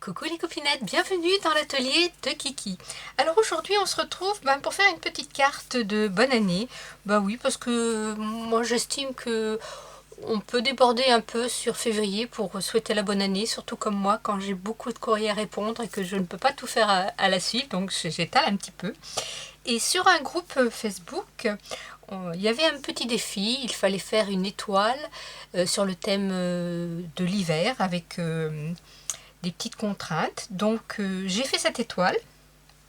Coucou les copinettes, bienvenue dans l'atelier de Kiki. Alors aujourd'hui on se retrouve pour faire une petite carte de bonne année. Bah oui, parce que moi j'estime que on peut déborder un peu sur février pour souhaiter la bonne année, surtout comme moi quand j'ai beaucoup de courriers à répondre et que je ne peux pas tout faire à la suite, donc j'étale un petit peu. Et sur un groupe Facebook, il y avait un petit défi, il fallait faire une étoile sur le thème de l'hiver avec des petites contraintes. Donc j'ai fait cette étoile,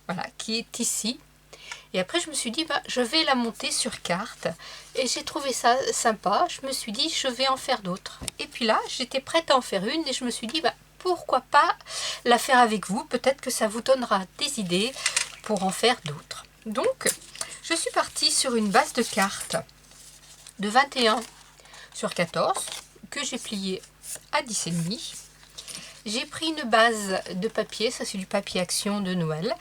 voilà, qui est ici. Et après je me suis dit, je vais la monter sur carte. Et j'ai trouvé ça sympa. Je me suis dit, je vais en faire d'autres. Et puis là, j'étais prête à en faire une et je me suis dit, pourquoi pas la faire avec vous. Peut-être que ça vous donnera des idées pour en faire d'autres. Donc, je suis partie sur une base de cartes de 21 sur 14 que j'ai pliée à 10,5. J'ai pris une base de papier, ça c'est du papier action de Noël,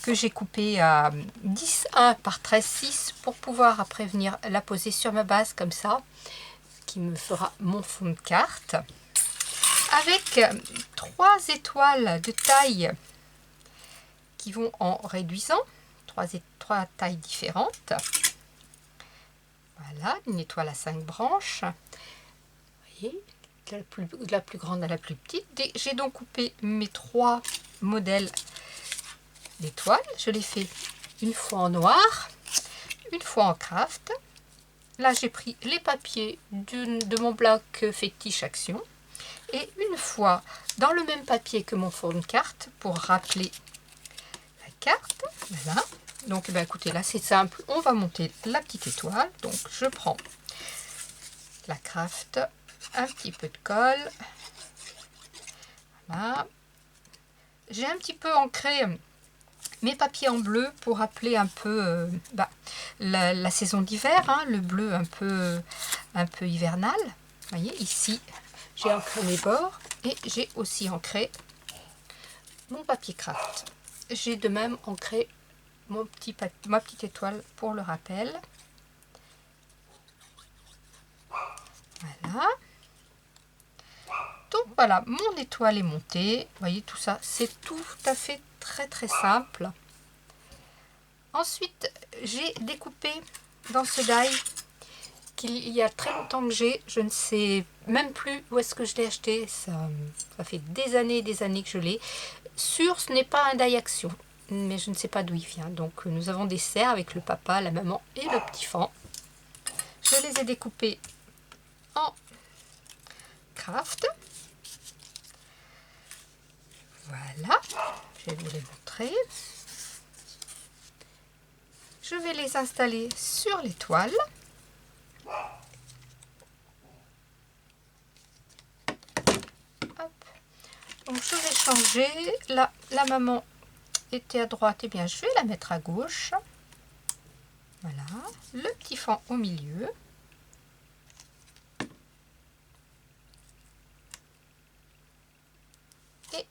que j'ai coupé à 10,1 par 13,6 pour pouvoir après venir la poser sur ma base comme ça, qui me fera mon fond de carte. Avec 3 étoiles de taille qui vont en réduisant, 3 tailles différentes. Voilà, une étoile à 5 branches. Vous voyez, de la plus grande à la plus petite. J'ai donc coupé mes 3 modèles d'étoiles. Je les fais une fois en noir, une fois en craft. Là, j'ai pris les papiers de mon bloc Fétiche Action. Et une fois dans le même papier que mon fond de carte pour rappeler la carte. Voilà. Donc, écoutez, là, c'est simple. On va monter la petite étoile. Donc, je prends la craft, un petit peu de colle. Voilà. J'ai un petit peu ancré mes papiers en bleu pour rappeler un peu la saison d'hiver, hein, le bleu un peu hivernal. Vous voyez, ici, j'ai ancré mes bords et j'ai aussi ancré mon papier craft. J'ai de même ancré ma petite étoile pour le rappel. Voilà. Donc voilà, mon étoile est montée. Vous voyez, tout ça, c'est tout à fait très simple. Ensuite, j'ai découpé dans ce die qu'il y a très longtemps que j'ai. Je ne sais même plus où est-ce que je l'ai acheté. Ça fait des années que je l'ai. Ce n'est pas un die action, mais je ne sais pas d'où il vient. Donc nous avons des cerfs avec le papa, la maman et le petit fan. Je les ai découpés en craft. Voilà, je vais vous les montrer. Je vais les installer sur l'étoile. Donc je vais changer. Là, la maman était à droite, et bien je vais la mettre à gauche. Voilà, le petit fan au milieu. Et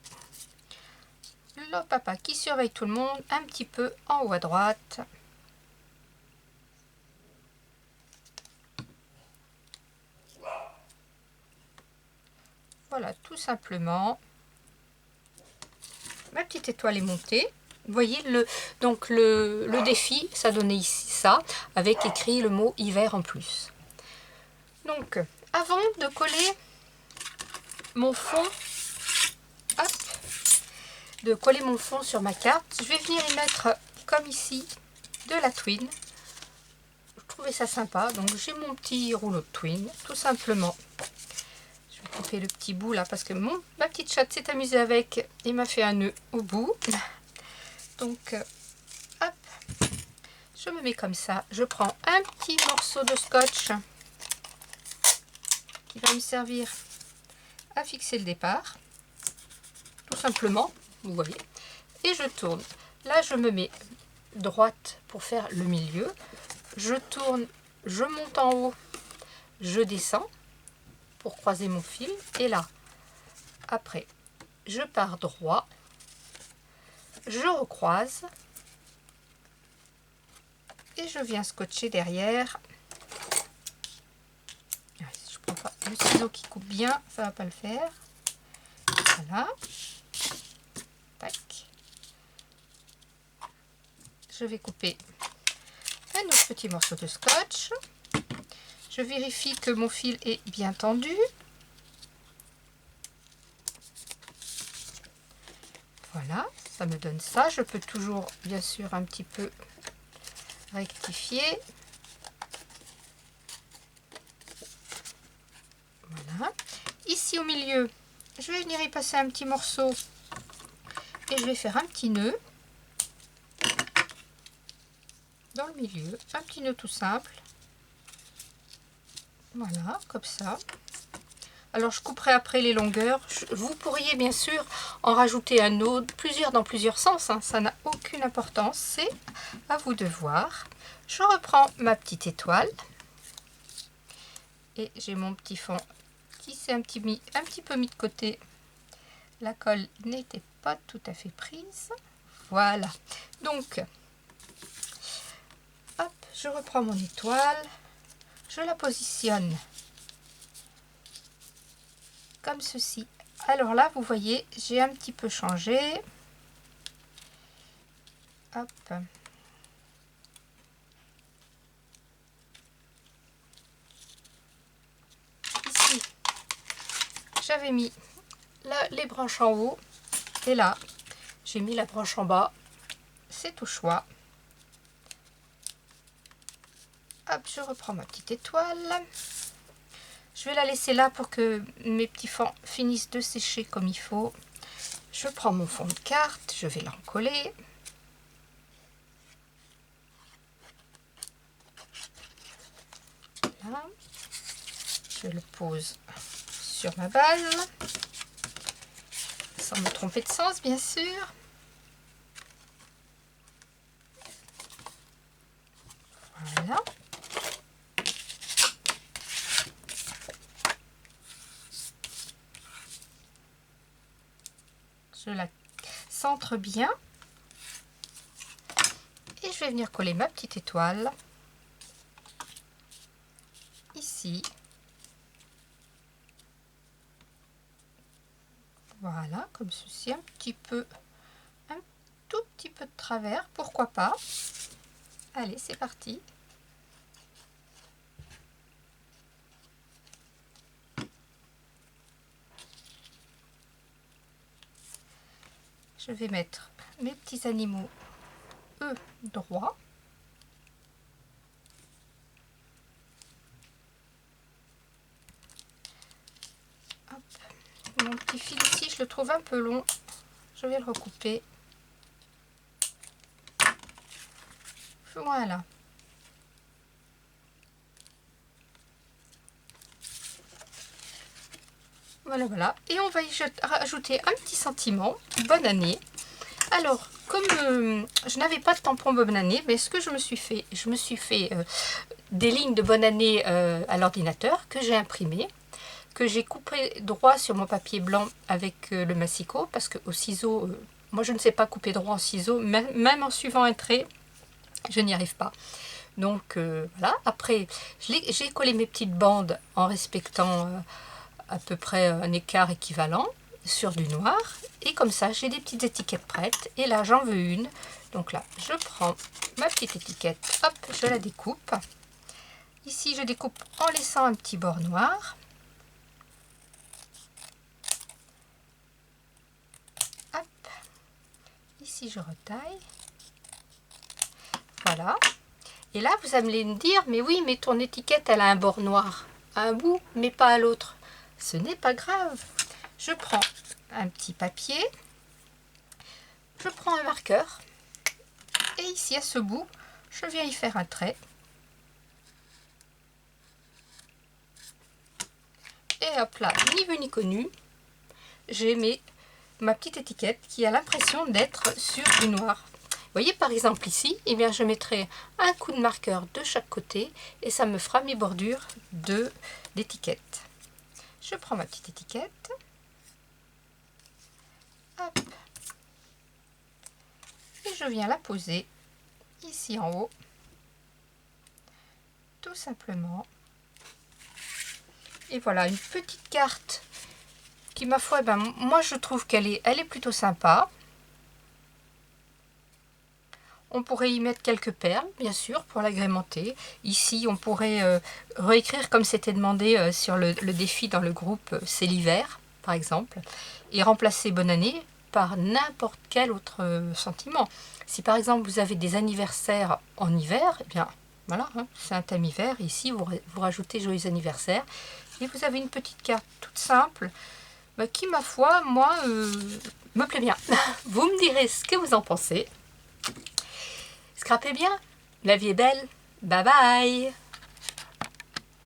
le papa qui surveille tout le monde un petit peu en haut à droite. Voilà, tout simplement. Ma petite étoile est montée. Vous voyez, le défi, ça donnait ici ça, avec écrit le mot hiver en plus. Donc, avant de coller mon fond, de coller mon fond sur ma carte, je vais venir y mettre, comme ici, de la twine. Je trouvais ça sympa, donc j'ai mon petit rouleau de twine, tout simplement. Je vais couper le petit bout là, parce que ma petite chatte s'est amusée avec et m'a fait un nœud au bout. Donc, hop, je me mets comme ça. Je prends un petit morceau de scotch qui va me servir à fixer le départ, tout simplement, vous voyez. Et je tourne. Là, je me mets droite pour faire le milieu. Je tourne, je monte en haut, je descends pour croiser mon fil. Et là, après, je pars droit, je recroise et je viens scotcher derrière. Je prends pas le ciseau qui coupe bien, ça va pas le faire. Voilà. je vais couper un autre petit morceau de scotch. Je vérifie que mon fil est bien tendu. Voilà, ça me donne ça. Je peux toujours, bien sûr, un petit peu rectifier. Voilà. Ici au milieu, je vais venir y passer un petit morceau et je vais faire un petit nœud dans le milieu. Un petit nœud tout simple. Voilà, comme ça. Alors je couperai après les longueurs. Vous pourriez bien sûr en rajouter un autre, plusieurs dans plusieurs sens, hein. Ça n'a aucune importance, c'est à vous de voir. Je reprends ma petite étoile. Et j'ai mon petit fond qui s'est un petit peu mis de côté. La colle n'était pas tout à fait prise. Voilà. Donc, hop, je reprends mon étoile. Je la positionne comme ceci. Alors là, vous voyez, j'ai un petit peu changé. Hop. Ici, j'avais mis les branches en haut. Et là, j'ai mis la branche en bas. C'est au choix. Hop, je reprends ma petite étoile. Je vais la laisser là pour que mes petits fonds finissent de sécher comme il faut. Je prends mon fond de carte, je vais l'encoller. Voilà. Je le pose sur ma base, sans me tromper de sens bien sûr. Voilà. Je la centre bien et je vais venir coller ma petite étoile ici. Voilà, comme ceci, un tout petit peu de travers, pourquoi pas. Allez, c'est parti. Je vais mettre mes petits animaux droits. Hop. Mon petit fil ici, je le trouve un peu long. Je vais le recouper. Voilà. Voilà, voilà. Et on va y rajouter un petit sentiment. Bonne année. Alors, comme je n'avais pas de tampon bonne année, mais ce que je me suis fait des lignes de bonne année à l'ordinateur que j'ai imprimé, que j'ai coupé droit sur mon papier blanc avec le massicot, parce que au ciseau, moi je ne sais pas couper droit en ciseau, même en suivant un trait, je n'y arrive pas. Donc voilà, après j'ai collé mes petites bandes en respectant à peu près un écart équivalent sur du noir, et comme ça j'ai des petites étiquettes prêtes. Et là j'en veux une, donc là je prends ma petite étiquette, hop, je la découpe. Ici je découpe en laissant un petit bord noir. Hop, ici je retaille. Voilà. Et là vous allez me dire, mais oui, mais ton étiquette elle a un bord noir à un bout mais pas à l'autre. Ce n'est pas grave. Je prends un petit papier, je prends un marqueur, et ici à ce bout, je viens y faire un trait. Et hop là, ni vu ni connu, j'ai ma petite étiquette qui a l'impression d'être sur du noir. Vous voyez par exemple ici, eh bien, je mettrai un coup de marqueur de chaque côté et ça me fera mes bordures d'étiquette. Je prends ma petite étiquette. Hop. Et je viens la poser ici en haut. Tout simplement. Et voilà, une petite carte qui, ma foi, moi je trouve qu'elle est plutôt sympa. On pourrait y mettre quelques perles, bien sûr, pour l'agrémenter. Ici, on pourrait réécrire comme c'était demandé sur le défi dans le groupe C'est l'hiver, par exemple, et remplacer bonne année par n'importe quel autre sentiment. Si par exemple vous avez des anniversaires en hiver, eh bien voilà, hein, c'est un thème hiver. Ici, vous rajoutez joyeux anniversaire et vous avez une petite carte toute simple qui, ma foi, moi, me plaît bien. Vous me direz ce que vous en pensez. Scrapez bien, la vie est belle. Bye bye.